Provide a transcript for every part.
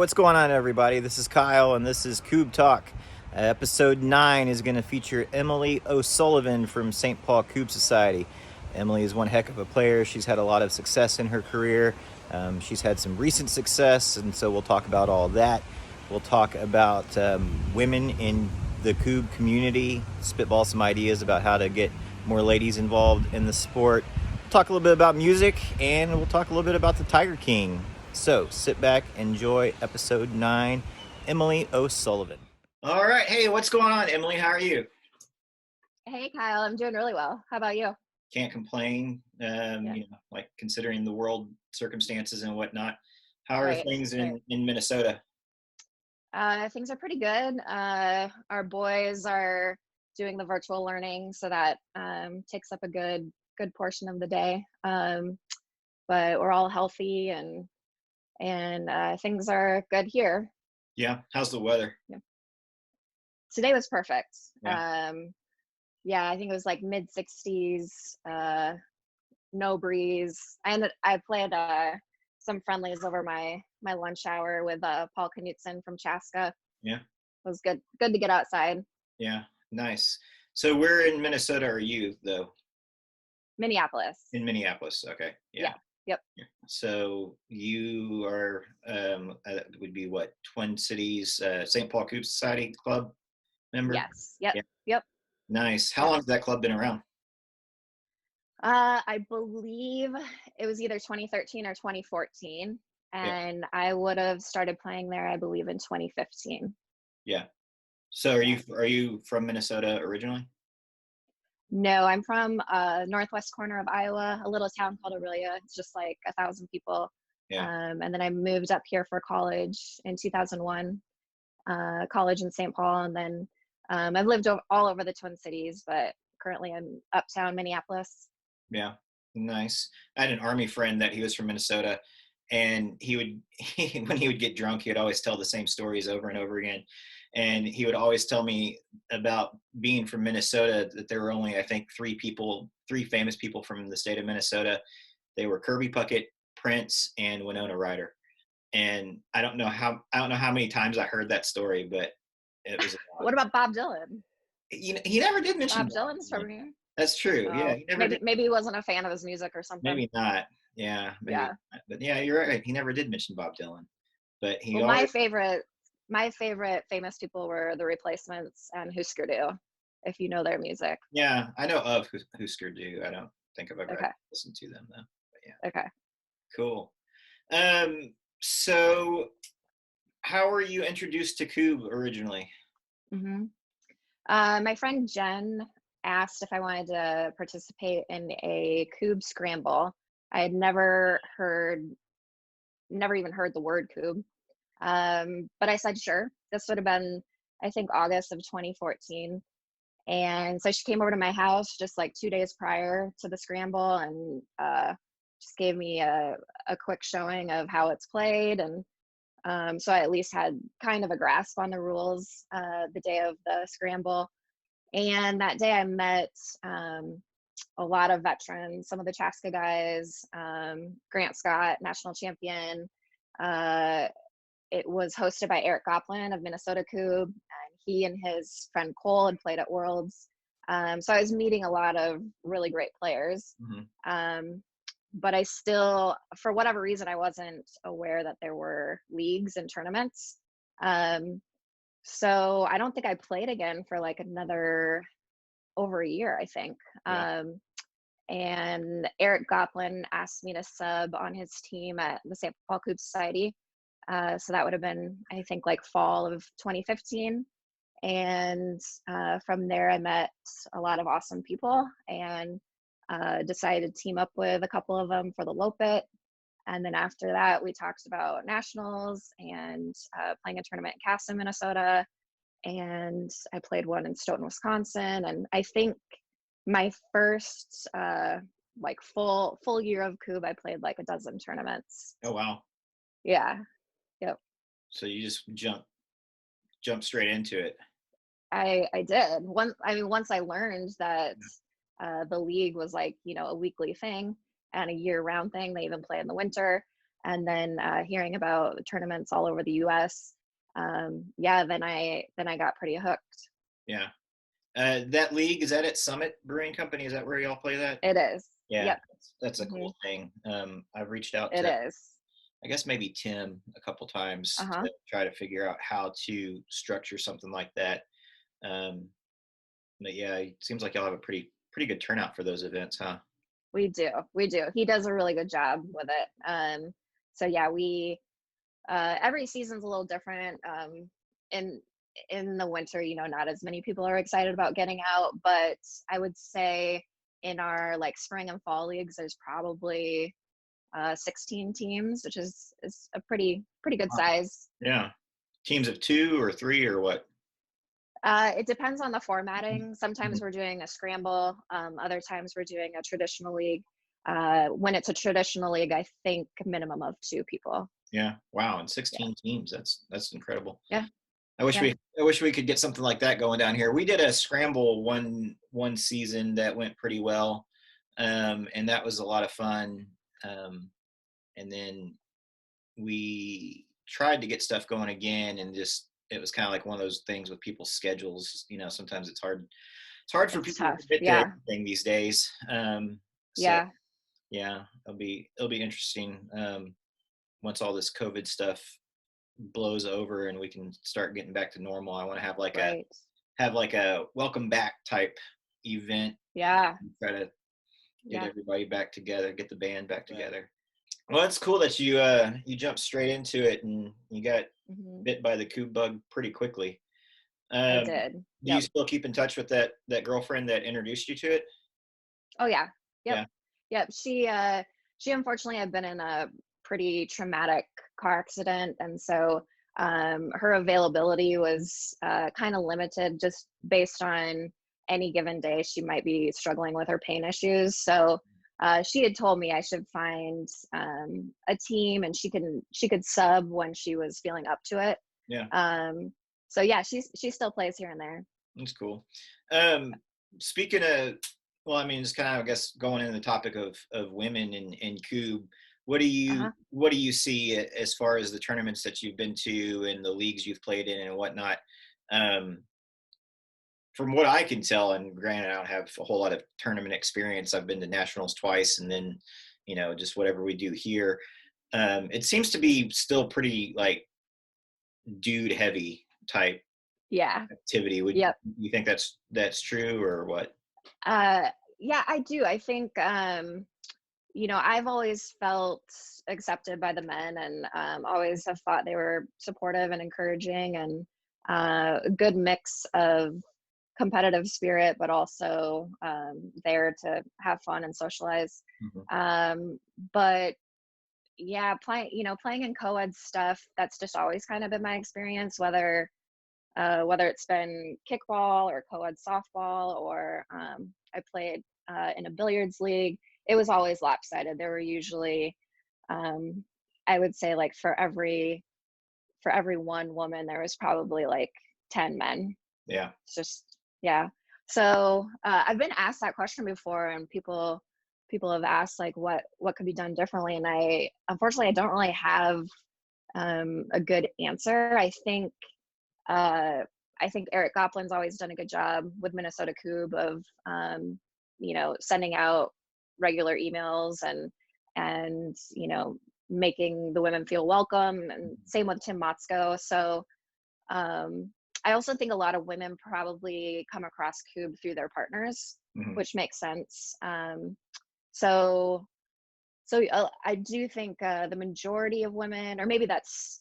what's going on, everybody? This is Kyle, and this is Kubb Talk. Episode 9 is going to feature Emily O'Sullivan from St. Paul Kubb Society. Emily is one heck of a player. She's had a lot of success in her career. She's had some recent success, and so we'll talk about all that. We'll talk about women in the Kubb community, spitball some ideas about how to get more ladies involved in the sport. We'll talk a little bit about music, and we'll talk a little bit about the Tiger King. So sit back, enjoy episode 9, Emily O'Sullivan. All right. Hey, what's going on, Emily? How are you? Hey, Kyle. I'm doing really well. How about you? Can't complain, like considering the world circumstances and whatnot. How are things in Minnesota? Things are pretty good. Our boys are doing the virtual learning, so that takes up a good portion of the day. But we're all healthy and things are good here. Yeah. How's the weather? Yeah. Today was perfect. Yeah. I think it was like mid 60s, no breeze. I played some friendlies over my lunch hour with Paul Knutson from Chaska. Yeah. It was good to get outside. Yeah. Nice. So where in Minnesota are you, though? Minneapolis. In Minneapolis. Okay. Yeah. Yep. So you are would be what, Twin Cities St. Paul Kubb Society Club member? Yes. Yep. Yeah. Yep. Nice. How long has that club been around? I believe it was either 2013 or 2014, and I would have started playing there, I believe, in 2015. Yeah. So are you from Minnesota originally? No, I'm from northwest corner of Iowa, a little town called Aurelia. It's just like 1,000 people. Yeah. And then I moved up here for college in 2001, college in St. Paul. And then I've lived all over the Twin Cities, but currently I'm uptown Minneapolis. Yeah. Nice. I had an Army friend that he was from Minnesota, and when he would get drunk, he would always tell the same stories over and over again. And he would always tell me about being from Minnesota, that there were only, I think, three famous people from the state of Minnesota. They were Kirby Puckett, Prince, and Winona Ryder. And I don't know how many times I heard that story, but it was. What about Bob Dylan? He never did mention Bob Dylan's from here. That's true. Yeah. He never maybe he wasn't a fan of his music or something. Maybe not. Yeah. Maybe not. But yeah, you're right. He never did mention Bob Dylan. But my favorite famous people were the Replacements and Husker Du, if you know their music. Yeah, I know of Husker Du. I don't think I've ever listened to them though. But yeah. Okay. Cool. So how were you introduced to Kubb originally? Mm-hmm. My friend Jen asked if I wanted to participate in a Kubb scramble. I had never even heard the word Kubb. But I said, sure. This would have been, I think, August of 2014. And so she came over to my house just like 2 days prior to the scramble and just gave me a quick showing of how it's played. And so I at least had kind of a grasp on the rules the day of the scramble. And that day I met a lot of veterans, some of the Chaska guys, Grant Scott, national champion. It was hosted by Eric Goplin of Minnesota Kubb, and he and his friend Cole had played at Worlds. So I was meeting a lot of really great players. Mm-hmm. But I still, for whatever reason, I wasn't aware that there were leagues and tournaments. So I don't think I played again for like over a year, I think. Yeah. And Eric Goplin asked me to sub on his team at the St. Paul Kubb Society. So that would have been, I think, like fall of 2015. And from there, I met a lot of awesome people and decided to team up with a couple of them for the Lopet. And then after that, we talked about nationals and playing a tournament in Caston, Minnesota. And I played one in Stoughton, Wisconsin. And I think my first like full year of Kubb, I played like a dozen tournaments. Oh, wow. Yeah. Yep. So you just jump straight into it. I did. Once I learned that the league was like, a weekly thing and a year-round thing. They even play in the winter. and then hearing about tournaments all over the US, yeah, then I got pretty hooked. Yeah. That league, is that at Summit Brewing Company? Is that where y'all play that? It is. Yeah, Yep. that's a Hmm. cool thing. I've reached out It to, is. I guess maybe Tim a couple times Uh-huh. to try to figure out how to structure something like that. Um, but yeah, it seems like y'all have a pretty good turnout for those events, huh? We do. We do. He does a really good job with it. So yeah, we every season's a little different. In in the winter, not as many people are excited about getting out, but I would say in our like spring and fall leagues, there's probably 16 teams, which is a pretty good Wow. size. Yeah. Teams of two or three or what? It depends on the formatting. Mhm. Sometimes we're doing a scramble. Other times we're doing a traditional league. When it's a traditional league, I think minimum of two people. Yeah. Wow. And Yeah. 16 teams. That's incredible. Yeah. I wish Yeah. we could get something like that going down here. We did a scramble one season that went pretty well, and that was a lot of fun. And then we tried to get stuff going again, and just it was kind of like one of those things with people's schedules. Sometimes it's hard for It's people to tough. commit to Yeah. everything these days. So Yeah. yeah, it'll be interesting once all this COVID stuff blows over and we can start getting back to normal. I want to Right. have like a welcome back type event. Yeah. Try to get Yeah. everybody back together, get the band back together. Well, it's cool that you jumped straight into it and you got Hmm. bit by the Kubb bug pretty quickly. I Um, did. do you Yep. still keep in touch with that girlfriend that introduced you to it? Oh yeah. Yep. Yeah. Yep. She unfortunately had been in a pretty traumatic car accident, and so her availability was kind of limited just based on any given day she might be struggling with her pain issues. So she had told me I should find a team, and she could sub when she was feeling up to it. Yeah. Um, so yeah, she still plays here and there. That's cool. Um, Speaking of, well, I mean, it's kind of, I guess, going into the topic of women in Kubb. Uh-huh. What do you see as far as the tournaments that you've been to and the leagues you've played in and whatnot? Um, from what I can tell, and granted, I don't have a whole lot of tournament experience. I've been to nationals twice, and then, just whatever we do here. It seems to be still pretty like dude heavy type Yeah. activity. Would Yep. you think that's true or what? Uh, yeah, I do. I think, I've always felt accepted by the men, and always have thought they were supportive and encouraging, and a good mix of competitive spirit, but also there to have fun and socialize. Mhm. Um, but yeah, playing in co-ed stuff, that's just always kind of been my experience, whether it's been kickball or co-ed softball, or I played in a billiards league. It was always lopsided. There were usually, um, I would say, like for every one woman, there was probably like 10 men. Yeah. It's just, yeah. So I've been asked that question before, and people have asked like what could be done differently, and I unfortunately I don't really have a good answer. Uh, I think Eric Goplin's always done a good job with Minnesota Kubb of, sending out regular emails, and making the women feel welcome. And same with Tim Motzko. So um, I also think a lot of women probably come across Kubb through their partners, Mhm. which makes sense. So I do think the majority of women, or maybe that's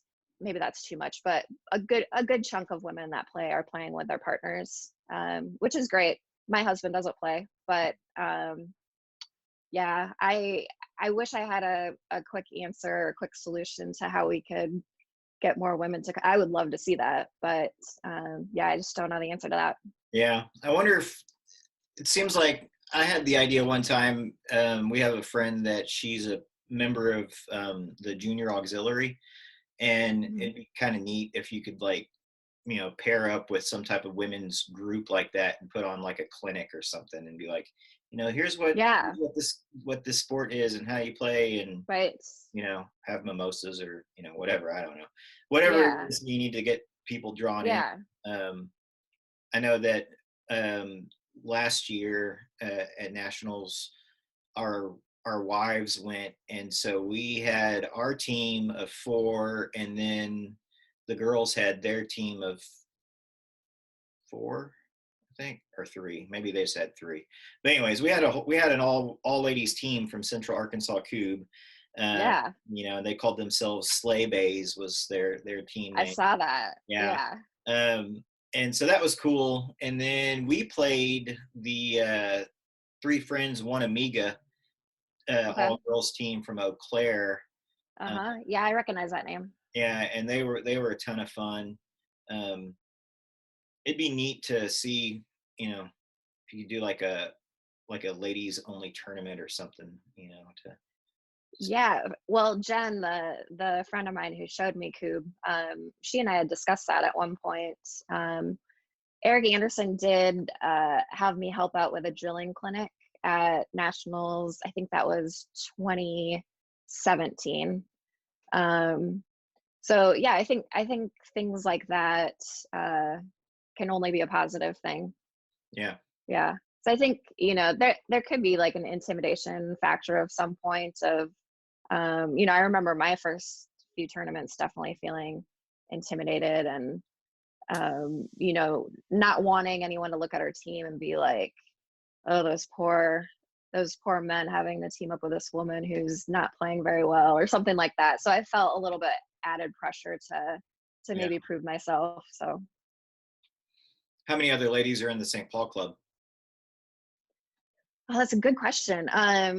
too much, but a good chunk of women that play are playing with their partners, which is great. My husband doesn't play, but yeah, I wish I had a quick answer or quick solution to how we could get more women to. I would love to see that, but yeah, I just don't know the answer to that. Yeah. I wonder if it seems like I had the idea one time. We have a friend that she's a member of the junior auxiliary, and Mhm. it'd be kind of neat if you could like pair up with some type of women's group like that and put on like a clinic or something and be like, Yeah. what this sport is and how you play, and Right. have mimosas or whatever. I don't know, whatever it Yeah. is you need to get people drawn in. Yeah. Um, I know that last year at nationals, our our wives went, and so we had our team of four, and then the girls had their team of four, I think, or three. Maybe they said three. But anyways, we had an all ladies team from Central Arkansas Cube. Yeah. They called themselves Sleigh Bays was their team I name. saw that. Yeah. Yeah. Um, and so that was cool. And then we played the Three Friends, One Amiga Okay. all girls team from Eau Claire. Uh, Uh-huh. Yeah, I recognize that name. yeah, and they were a ton of fun. Um, it'd be neat to see, if you could do like a ladies only tournament or something, to Yeah. Well, Jen, the friend of mine who showed me Kubb, she and I had discussed that at one point. Um, Eric Anderson did have me help out with a drilling clinic at nationals. I think that was 2017. Um, so yeah, I think things like that uh, can only be a positive thing. yeah, Yeah. So I think, there could be like an intimidation factor of some point of, I remember my first few tournaments definitely feeling intimidated and, not wanting anyone to look at our team and be like, oh, those poor men having to team up with this woman who's not playing very well or something like that. So I felt a little bit added pressure to yeah. maybe prove myself. So, How many other ladies are in the St. Paul Club? oh, that's a good question. I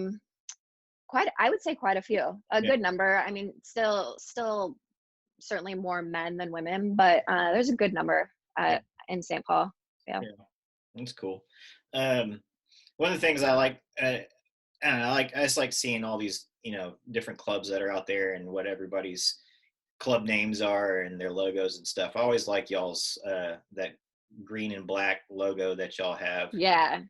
would say quite a few, a Yeah, good number. I mean, still certainly more men than women, but there's a good number yeah, in St. Paul. Yeah. yeah. That's cool. Um, One of the things I like, I don't know, I just like seeing all these, different clubs that are out there and what everybody's club names are and their logos and stuff. I always like y'all's that green and black logo that y'all have. Yeah.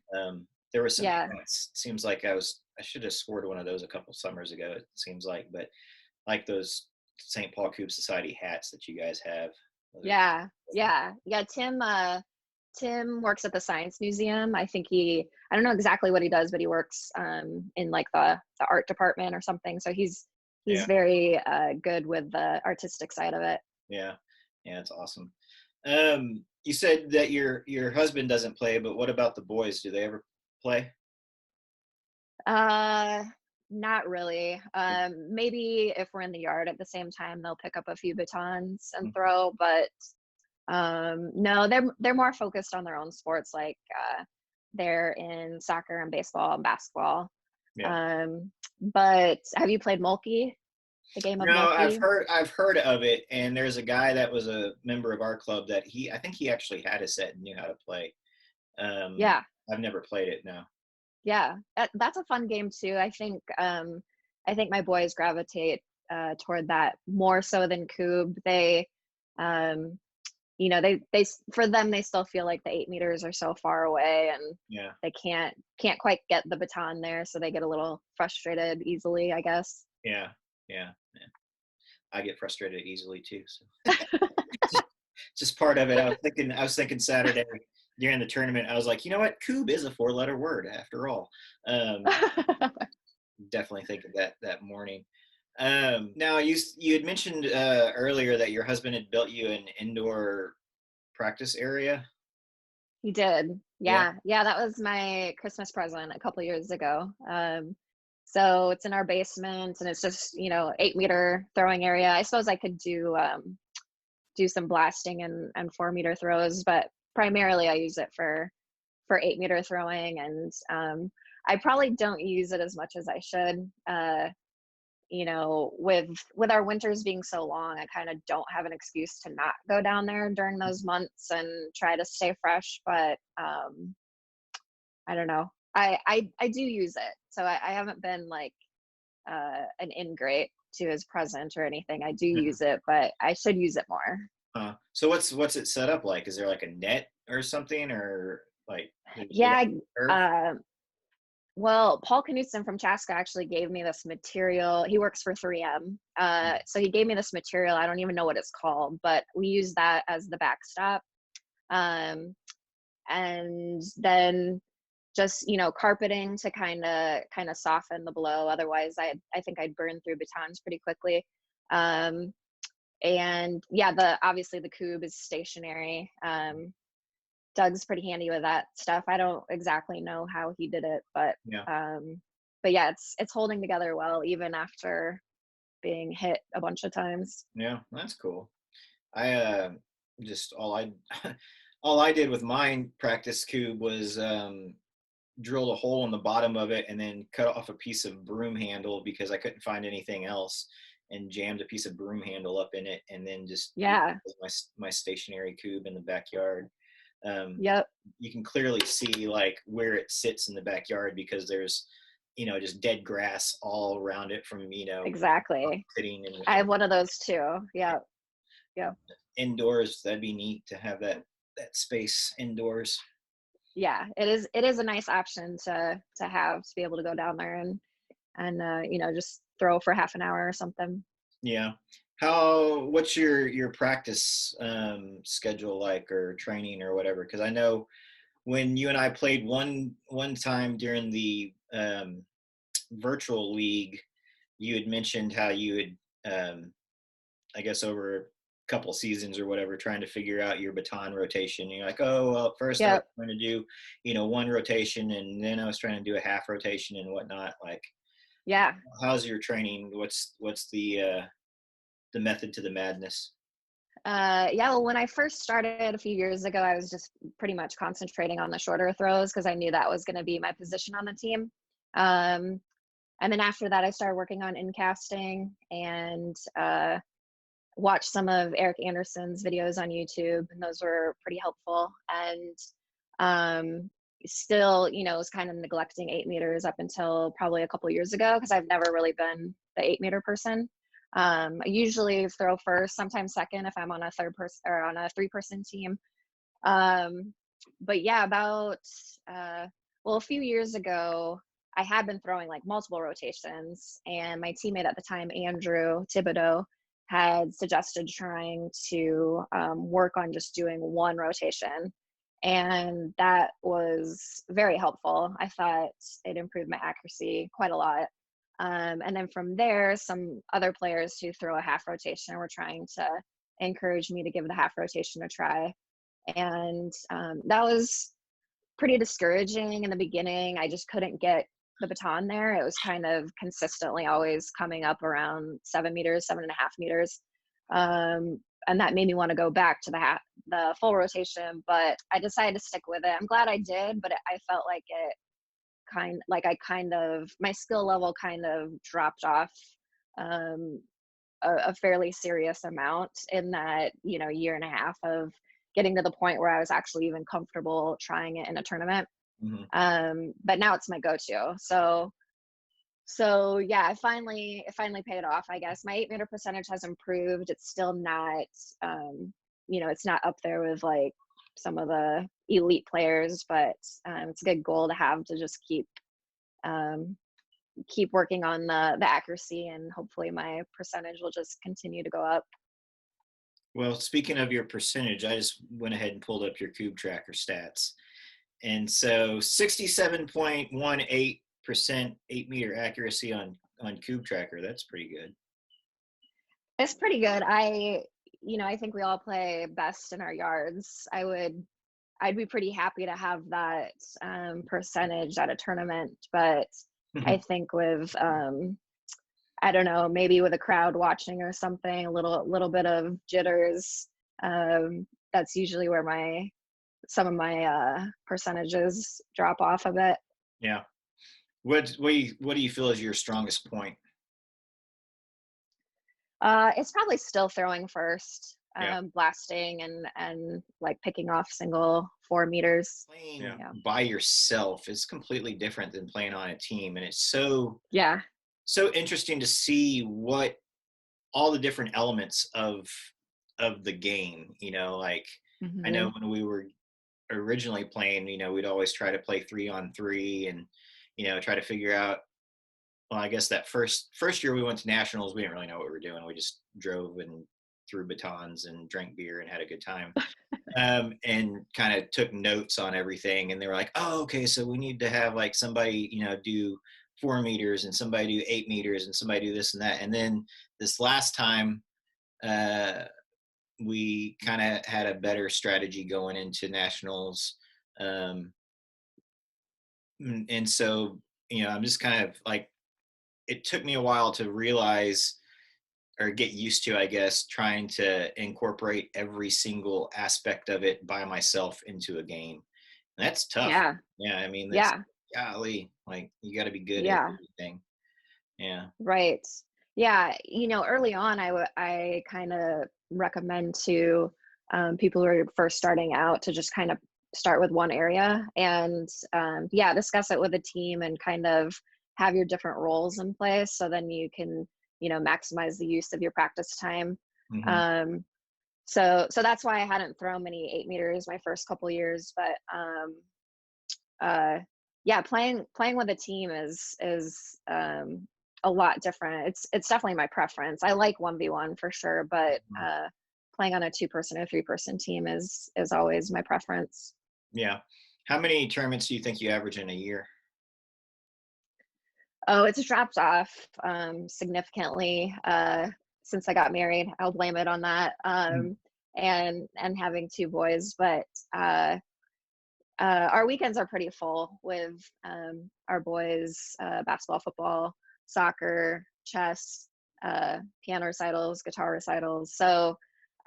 There were some Yeah. hats. Seems like I should have scored one of those a couple summers ago. It seems like, but like those St. Paul Kubb Society hats that you guys have. Those are Yeah. Yeah. Yeah. Tim works at the Science Museum. I don't know exactly what he does, but he works in like the art department or something. So he's yeah, very good with the artistic side of it. yeah, yeah. It's awesome. You said that your husband doesn't play, but what about the boys? Do they ever play? Uh, Not really. Maybe if we're in the yard at the same time, they'll pick up a few batons and Mhm. throw, but no, they're more focused on their own sports. Like they're in soccer and baseball and basketball. Yeah. But have you played Mulkey? The game of No, I've Mulkey? heard I've heard of it, and there's a guy that was a member of our club that I think he actually had a set and knew how to play. Um, Yeah, I've never played it. No. yeah. That's a fun game too. I think my boys gravitate toward that more so than Kubb. Um, for them they still feel like the 8 meters are so far away and Yeah. they can't quite get the baton there, so they get a little frustrated easily, I guess. Yeah. Yeah. Yeah. I get frustrated easily too. So just part of it. I was thinking Saturday during the tournament. I was like, you know what? Coob is a four-letter word after all. Um, Definitely thinking that morning. Now you had mentioned earlier that your husband had built you an indoor practice area. He did. Yeah. Yeah, that was my Christmas present a couple years ago. So it's in our basement and it's just 8 meter throwing area. I suppose I could do some blasting and 4 meter throws, but primarily I use it for 8 meter throwing, and I probably don't use it as much as I should. With our winters being so long, I kind of don't have an excuse to not go down there during those months and try to stay fresh. But I don't know. I do use it, so I haven't been like an ingrate to his present or anything. I do use it, but I should use it more. So what's it set up like? Is there like a net or something, or like is it Yeah, turf? uh, Well, Paul Knutson from Chaska actually gave me this material. He works for 3M. So he gave me this material. I don't even know what it's called, but we use that as the backstop. Um, and then just, carpeting to kind of soften the blow. Otherwise, I think I'd burn through batons pretty quickly. Um, and yeah, obviously the Kubb is stationary. Doug's pretty handy with that stuff. I don't exactly know how he did it, but Yeah. um, but yeah, it's holding together well even after being hit a bunch of times. Yeah, that's cool. I just all I all I did with mine practice cube was drilled a hole in the bottom of it and then cut off a piece of broom handle because I couldn't find anything else, and jammed a piece of broom handle up in it, and then just used Yeah. it as my stationary cube in the backyard. Um, Yep. you can clearly see like where it sits in the backyard because there's just dead grass all around it from Exactly. sitting in I have one of those too. Yeah. Yeah. indoors. That'd be neat to have that space indoors. Yeah. It is a nice option to have to be able to go down there and just throw for half an hour or something. Yeah. What's your practice schedule like, or training or whatever? Because I know when you and I played one time during the virtual league, you had mentioned how you had I guess over a couple seasons or whatever, trying to figure out your baton rotation. You're like, oh, well, first I was Yep. trying to do, one rotation, and then I was trying to do a half rotation and whatnot. Like, Yeah. how's your training? What's the method to the madness? Yeah, well, when I first started a few years ago, I was just pretty much concentrating on the shorter throws because I knew that was going to be my position on the team. Um, and then after that, I started working on in casting and watched some of Eric Anderson's videos on YouTube, and those were pretty helpful. And um, still, was kind of neglecting 8 meters up until probably a couple years ago because I've never really been the 8 meter person. I usually throw first, sometimes second if I'm on a third person or on a 3-person team. Um, but yeah, about a few years ago, I had been throwing like multiple rotations, and my teammate at the time, Andrew Thibodeau, had suggested trying to work on just doing one rotation. And that was very helpful. I thought it improved my accuracy quite a lot. And then from there, some other players who throw a half rotation were trying to encourage me to give the half rotation a try. And that was pretty discouraging in the beginning. I just couldn't get the baton there. It was kind of consistently always coming up around 7 meters, 7.5 meters. And that made me want to go back to the full rotation, but I decided to stick with it. I'm glad I did, but I felt like my skill level kind of dropped off um, a fairly serious amount in that year and a half of getting to the point where I was actually even comfortable trying it in a tournament. Hmm. But now it's my go-to. So yeah, it finally paid off. I guess my 8 meter percentage has improved. It's still not, it's not up there with like some of the elite players, but it's a good goal to have to just um, keep working on the accuracy, and hopefully my percentage will just continue to go up. Well, speaking of your percentage, I just went ahead and pulled up your Cube Tracker stats. And so 67.18% 8 meter accuracy on Cube Tracker. That's pretty good. It's pretty good. I think we all play best in our yards. I'd be pretty happy to have that percentage at a tournament, but I think with I don't know, maybe with a crowd watching or something, a little bit of jitters. That's usually where some of my percentages drop off a bit. Yeah. What do you feel is your strongest point? It's probably still throwing first, Yeah. blasting and like picking off single 4 meters. Playing Yeah. by yourself is completely different than playing on a team, and it's so Yeah. interesting to see what all the different elements of the game. Like, I know Hmm. when we were originally playing, we'd always try to play 3-on-3, and try to figure out. Well, I guess that first year we went to nationals, we didn't really know what we were doing. We just drove and threw batons and drank beer and had a good time. And kind of took notes on everything. And they were like, "Oh, okay, so we need to have like somebody, do 4 meters and somebody do 8 meters and somebody do this and that." And then this last time, uh, we kind of had a better strategy going into nationals. Um, and so, I'm just kind of like, it took me a while to realize or get used to, I guess, trying to incorporate every single aspect of it by myself into a game. And that's tough. Yeah. Yeah, I mean, that's Yeah. golly, like you got to be good at Yeah. everything. Yeah. Right. Yeah. Early on, I kind of recommend to people who are first starting out to just kind of start with one area and yeah, discuss it with a team and kind of have your different roles in place so then you can, maximize the use of your practice time. Hmm. Um, so that's why I hadn't thrown many 8 meters my first couple years, but uh yeah, playing with a team is a lot different. It's definitely my preference. I like 1v1 for sure, but playing on a 2-person or 3-person team is always my preference. Yeah. How many tournaments do you think you average in a year? Oh, it's dropped off significantly since I got married. I'll blame it on that. Mm. And having 2 boys, but our weekends are pretty full with our boys, basketball, football, soccer, chess, piano recitals, guitar recitals. So,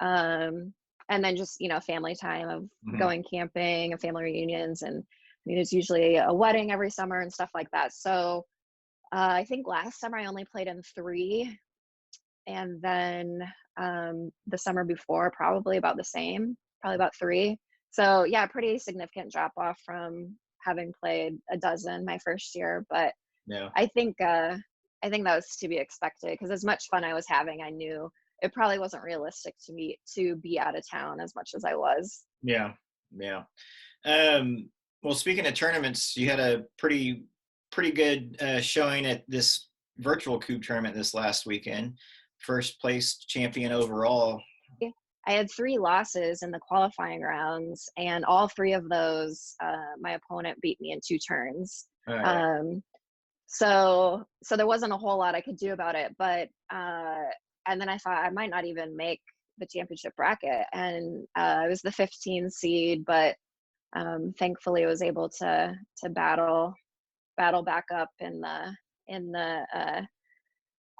and then just, family time of Mhm. going camping and family reunions. And there's usually a wedding every summer and stuff like that. So I think last summer I only played in 3. And then the summer before, probably about the same, probably about 3. So yeah, pretty significant drop off from having played a dozen my first year. But Yeah. I think I think that was to be expected because as much fun I was having, I knew it probably wasn't realistic to be out of town as much as I was. Yeah. Yeah. Um, well, speaking of tournaments, you had a pretty good showing at this virtual Coop tournament this last weekend. First place champion overall. I had 3 losses in the qualifying rounds, and all 3 of those, my opponent beat me in 2 turns. All right. Um, so there wasn't a whole lot I could do about it, but and then I thought I might not even make the championship bracket, and I was the 15 seed, but thankfully I was able to battle back up in the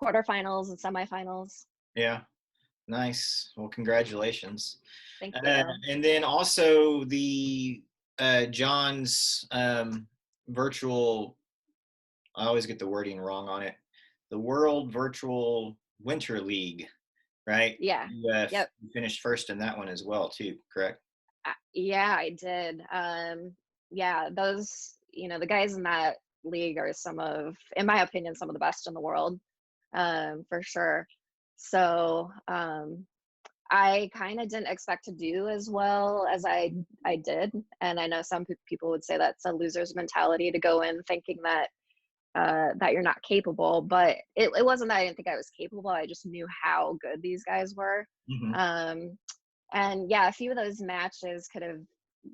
quarterfinals and semifinals. Yeah. Nice. Well, congratulations. Thank you. And then also the John's virtual. I always get the wording wrong on it. The World Virtual Winter League, right? Yeah. Yep. You finished first in that one as well, too. Correct? Yeah, I did. Yeah, those, the guys in that league are some of, in my opinion, some of the best in the world, for sure. So, I kind of didn't expect to do as well as I did, and I know some people would say that's a loser's mentality to go in thinking that you're not capable, but it wasn't that I didn't think I was capable. I just knew how good these guys were. Hmm. Um, and yeah, a few of those matches could have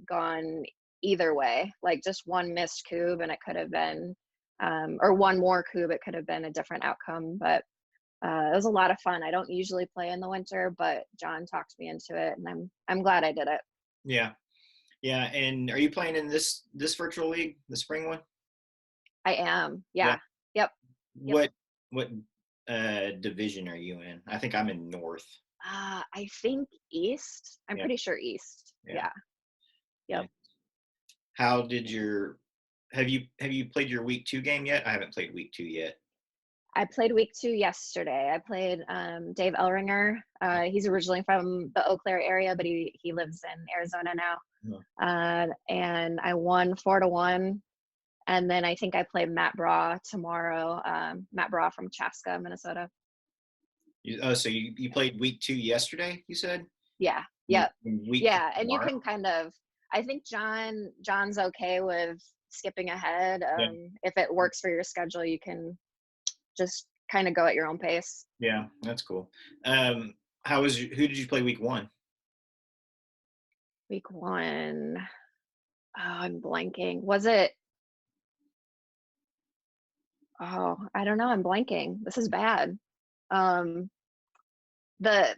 gone either way, like just one missed cube and it could have been, or one more cube, it could have been a different outcome. But it was a lot of fun. I don't usually play in the winter, but John talked me into it, and I'm glad I did it. Yeah. Yeah. And are you playing in this virtual league, the spring one? I am. Yeah. Yeah. Yep. Yep. What division are you in? I think I'm in North. I think East. I'm Yeah. pretty sure East. Yeah. Yeah. Yeah. Yep. How did your have you played your week 2 game yet? I haven't played week 2 yet. I played week 2 yesterday. I played Dave Ellringer. He's originally from the Eau Claire area, but he lives in Arizona now. Oh, And I won 4-1. And then I think I play Matt Braw tomorrow. Matt Braw from Chaska, Minnesota. so you played week 2 yesterday, you said? Yeah. And Yep. week 3 Yeah. And you tomorrow? can kind of, I think John's okay with skipping ahead. Yeah. If it works for your schedule, you can just kind of go at your own pace. Yeah, that's cool. Who did you play week 1? Week 1. Oh, I'm blanking. Was it? Oh, I don't know. I'm blanking. This is bad. Um, the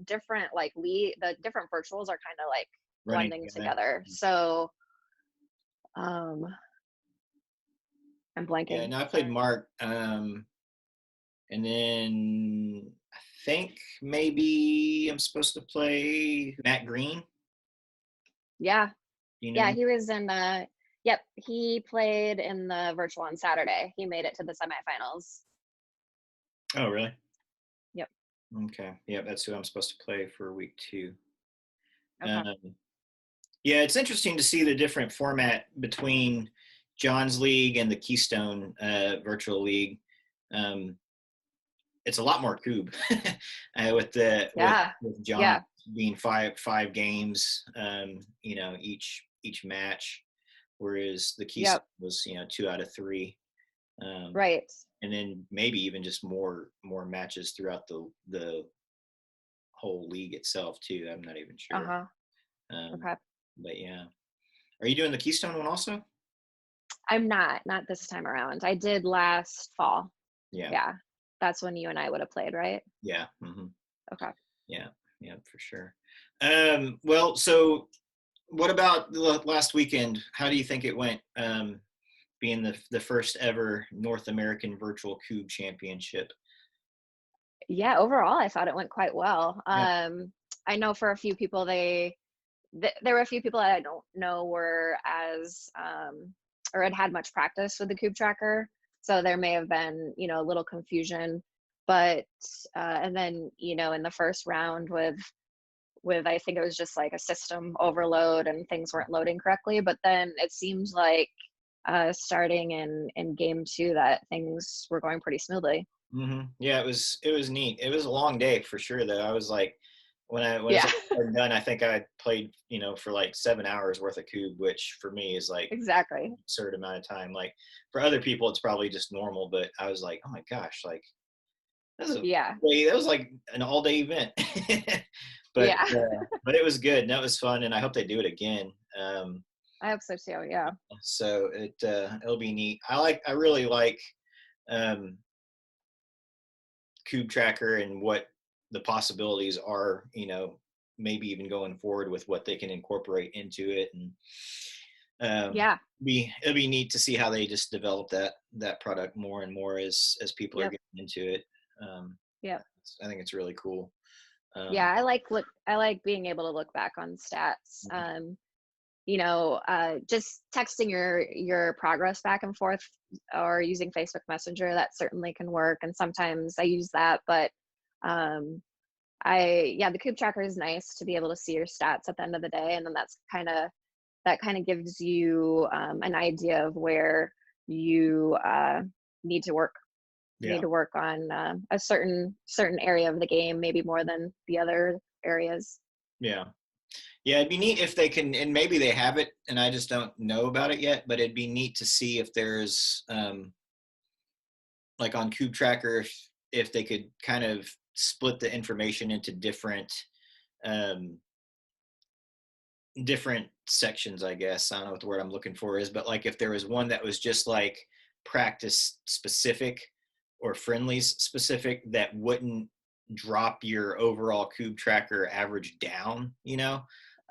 different like the different virtuals are kind of like Running blending together. together. So um, I'm Yeah, blanking. no, I played Sorry. Mark, and then I think maybe I'm supposed to play Matt Green. Yeah, You know yeah. him? He was in the. Yep, he played in the virtual on Saturday. He made it to the semifinals. Oh, really? Yep. Okay. Yeah, that's who I'm supposed to play for week 2. Okay. Um, yeah, it's interesting to see the different format between John's League and the Keystone Virtual League. Um, it's a lot more Kubb with the Yeah. with John Yeah. being five games, each match, whereas the Keystone Yep. was 2 out of 3, um, Right. and then maybe even just more matches throughout the whole league itself too. I'm not even Uh sure, huh. um, Okay. but yeah. Are you doing the Keystone one also? I'm not this time around. I did last fall. Yeah, Yeah. That's when you and I would have played, right? yeah, hmm Okay. yeah, yeah, for sure. Well, so what about the last weekend? How do you think it went? Being the first ever North American Virtual Kubb Championship. Yeah, overall I thought it went quite well. Yeah. I know for a few people there were a few people that I don't know were as or had much practice with the Kubb tracker. So there may have been, a little confusion. But and then, in the first round with I think it was just like a system overload and things weren't loading correctly. But then it seemed like starting in game 2 that things were going pretty smoothly. Yeah, it was neat. It was a long day for sure though. I was like when it's Yeah, all said and done, I think I played, for like 7 hours worth of Kubb, which for me is like exactly. an absurd amount of time. Like for other people it's probably just normal, but I was like, oh my gosh, like Yeah, that was like an all day event. but yeah. but it was good and that was fun and I hope they do it again. I hope so too. Yeah, So it'll be neat. I really like um, Kubb Tracker and what the possibilities are. Maybe even going forward with what they can incorporate into it, and yeah, it'll be neat to see how they just develop that product more and more as people are yep, getting into it. Um, yep. I think it's really cool. Yeah, I like being able to look back on stats. Just texting your progress back and forth or using Facebook Messenger, that certainly can work. And sometimes I use that, but um, the Kubb tracker is nice to be able to see your stats at the end of the day, and then that kind of gives you an idea of where you need to work. You need Yeah, to work on a certain area of the game, maybe more than the other areas. yeah. Yeah, it'd be neat if they can, and maybe they have it, and I just don't know about it yet. But it'd be neat to see if there's, like on Kubb Tracker, if they could kind of split the information into um, different sections. I guess I don't know what the word I'm looking for is, but like if there was one that was just like practice specific or friendlies specific, that wouldn't drop your overall Kubb Tracker average down.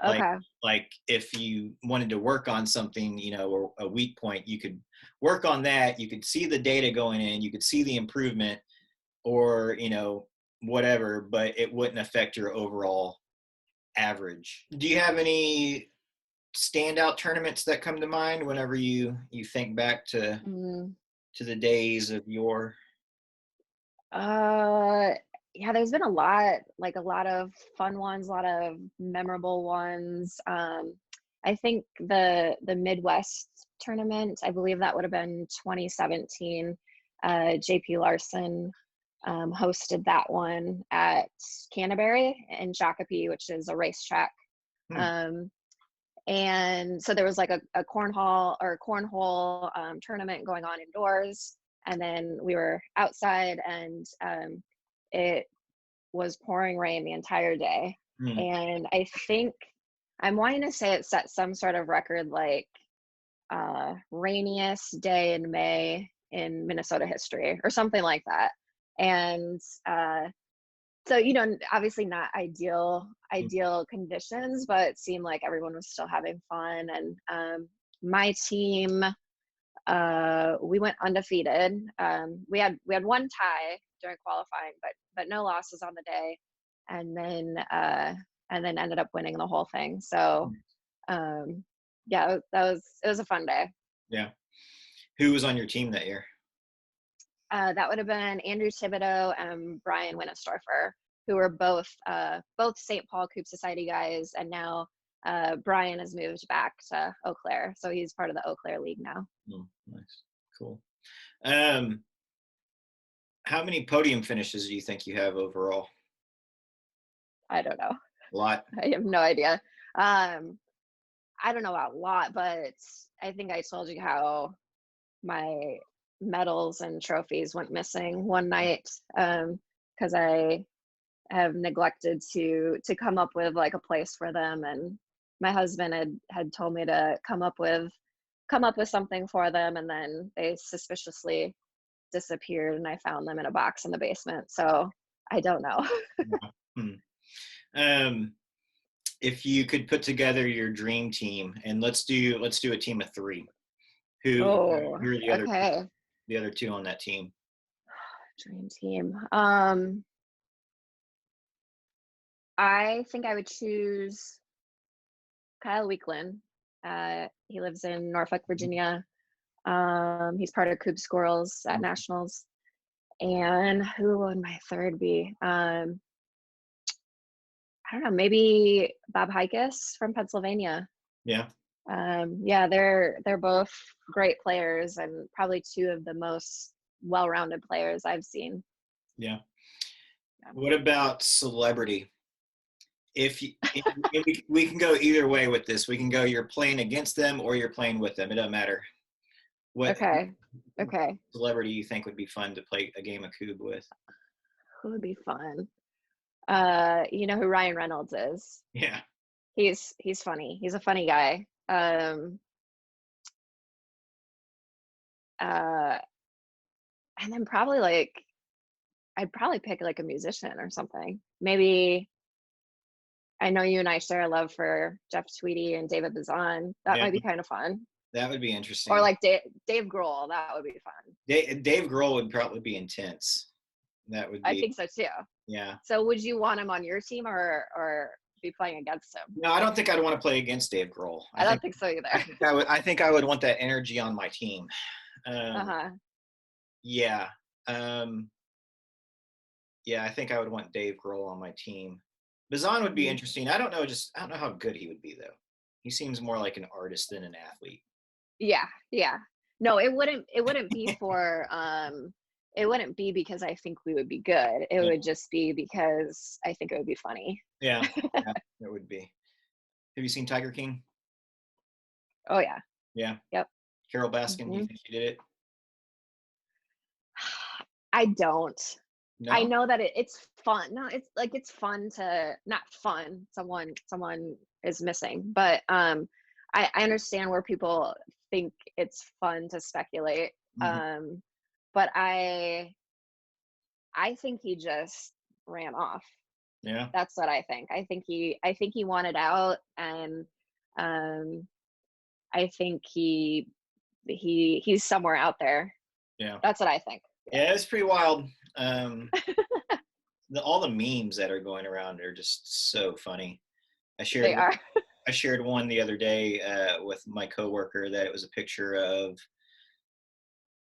Like Okay. like if you wanted to work on something, or a weak point, you could work on that. You could see the data going in, you could see the improvement, or whatever, but it wouldn't affect your overall average. Do you have any standout tournaments that come to mind whenever you think back Mm. to the days of your? Uh, yeah, there's been a lot of fun ones, a lot of memorable ones. I think the Midwest tournament, I believe that would have been 2017. JP Larson hosted that one at Canterbury in Shakopee, which is a racetrack. Hmm. Um, And so there was like a cornhole tournament going on indoors, and then we were outside, and it was pouring rain the entire day. Mm. And I think I'm wanting to say it set some sort of record, like rainiest day in May in Minnesota history or something like that. And so, obviously not ideal conditions, but it seemed like everyone was still having fun. And my team, we went undefeated. We had one tie during qualifying, but no losses on the day, and then ended up winning the whole thing. So yeah, it was a fun day. Yeah. Who was on your team that year? That would have been Andrew Thibodeau and Brian Winnestorfer, who were both St. Paul Kubb Society guys, and now Brian has moved back to Eau Claire, so he's part of the Eau Claire League now. Oh, nice, cool. How many podium finishes do you think you have overall? I don't know. A lot. I have no idea. I don't know about a lot, but I think I told you how my medals and trophies went missing one night because I have neglected to come up with like a place for them, and my husband had told me to come up with something for them, and then they suspiciously disappeared, and I found them in a box in the basement. So I don't know. If you could put together your dream team, and let's do a team of 3. Who are Okay. the other 2 on that team? Dream team. I think I would choose Kyle Weekland. He lives in Norfolk, Virginia. He's part of Kubb Squirrels at Nationals. And who would my third be? I don't know, maybe Bob Hikus from Pennsylvania. Yeah. Yeah, they're both great players, and probably 2 of the most well-rounded players I've seen. Yeah. What about celebrity? If we can go either way with this. We can go you're playing against them or you're playing with them. It doesn't matter. What Okay. celebrity you think would be fun to play a game of Kubb with? Who would be fun? You know who Ryan Reynolds is? Yeah. He's funny. He's a funny guy. And then probably I'd probably pick like a musician or something. Maybe, I know you and I share a love for Jeff Tweedy and David Bazan. That might be kind of fun. That would be interesting. Or like Dave Grohl. That would be fun. Dave Grohl would probably be intense. That would be. I think so too. Yeah. So would you want him on your team or be playing against him? No, I don't think I'd want to play against Dave Grohl. I don't think so either. I think I would want that energy on my team. Yeah. Yeah, I think I would want Dave Grohl on my team. Bazan would be interesting. I don't know how good he would be though. He seems more like an artist than an athlete. Yeah. No, it wouldn't be for it wouldn't be because I think we would be good. It would just be because I think it would be funny. Yeah, it would be. Have you seen Tiger King? Oh yeah. Yeah. Yep. Carol Baskin, do you think she did it? I don't. No? I know that it's fun. No, it's fun to not fun. Someone is missing, but I understand where people think it's fun to speculate. But I think he just ran off. Yeah. That's what I think. I think he wanted out, and I think he's somewhere out there. Yeah. That's what I think. Yeah, it's pretty wild. All the memes that are going around are just so funny. I shared one the other day with my coworker that it was a picture of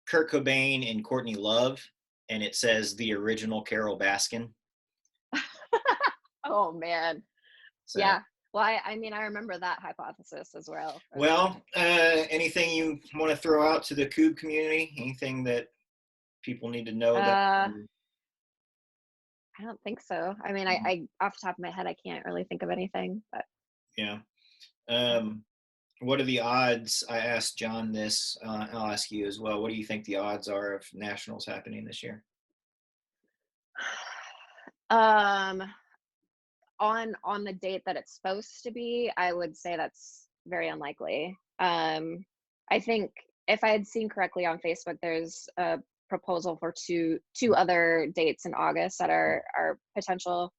Kurt Cobain and Courtney Love, and it says the original Carol Baskin. Oh man. So, yeah. Well, I mean, I remember that hypothesis as well. Well, anything you want to throw out to the Kubb community? Anything that people need to know? I don't think so. I mean, I off the top of my head, I can't really think of anything. But yeah. What are the odds? I asked John this. I'll ask you as well. What do you think the odds are of nationals happening this year? Um, on the date that it's supposed to be, I would say that's very unlikely. I think if I had seen correctly on Facebook, there's a proposal for two other dates in August that are potential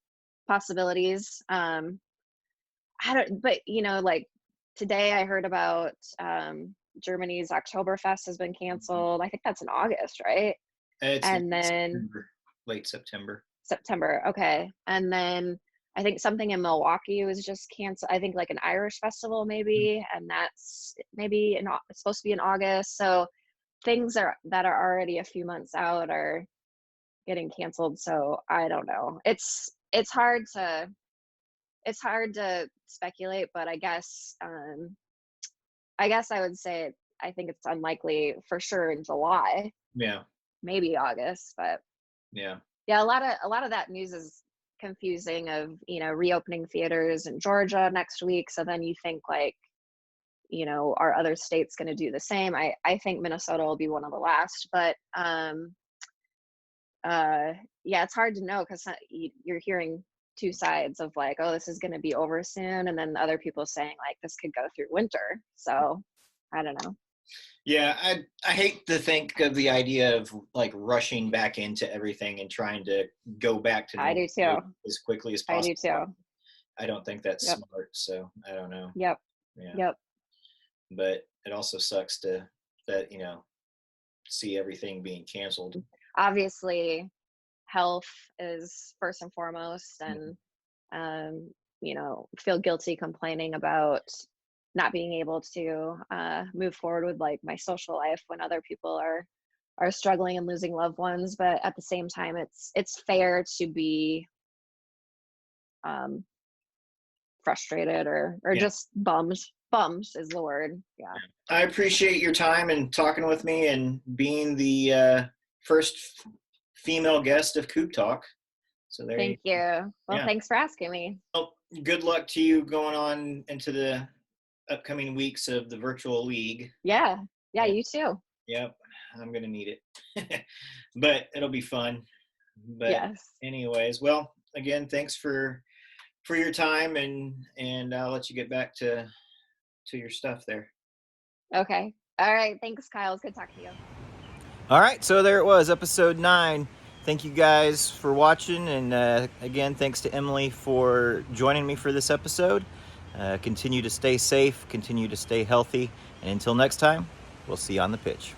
possibilities. I don't, but like today I heard about Germany's Oktoberfest has been canceled. I think that's in August, right? It's And then late September. September. Okay. And then I think something in Milwaukee was just canceled. I think like an Irish festival maybe, and that's maybe it's supposed to be in August. So things that are already a few months out are getting canceled. So I don't know. It's hard to speculate, but I guess I would say I think it's unlikely for sure in July. Yeah. Maybe August, but yeah, a lot of that news is confusing of, reopening theaters in Georgia next week. So then you think like, are other states going to do the same? I think Minnesota will be one of the last, but yeah, it's hard to know because you're hearing two sides of like, oh, this is going to be over soon, and then other people saying like this could go through winter. So I don't know. Yeah, I hate to think of the idea of like rushing back into everything and trying to go back to I do too. as quickly as I possible. do too. I don't think that's Yep. smart, so I don't know. Yep. Yeah. Yep. But it also sucks to see everything being canceled. Obviously, health is first and foremost, and feel guilty complaining about not being able to move forward with like my social life when other people are struggling and losing loved ones. But at the same time, it's fair to be frustrated or just bummed. Bummed is the word. Yeah. I appreciate your time and talking with me and being the first female guest of Kubb Talk. So there. Thank you. Well, thanks for asking me. Well, good luck to you going on into the upcoming weeks of the virtual league. Yeah, you too. Yep, I'm gonna need it, but it'll be fun. But yes. Anyways, well, again, thanks for your time, and I'll let you get back to your stuff there. Okay. All right. Thanks, Kyle. It's good talking to you. All right, so there it was, episode 9. Thank you guys for watching, and again, thanks to Emily for joining me for this episode. Continue to stay safe, continue to stay healthy, and until next time, we'll see you on the pitch.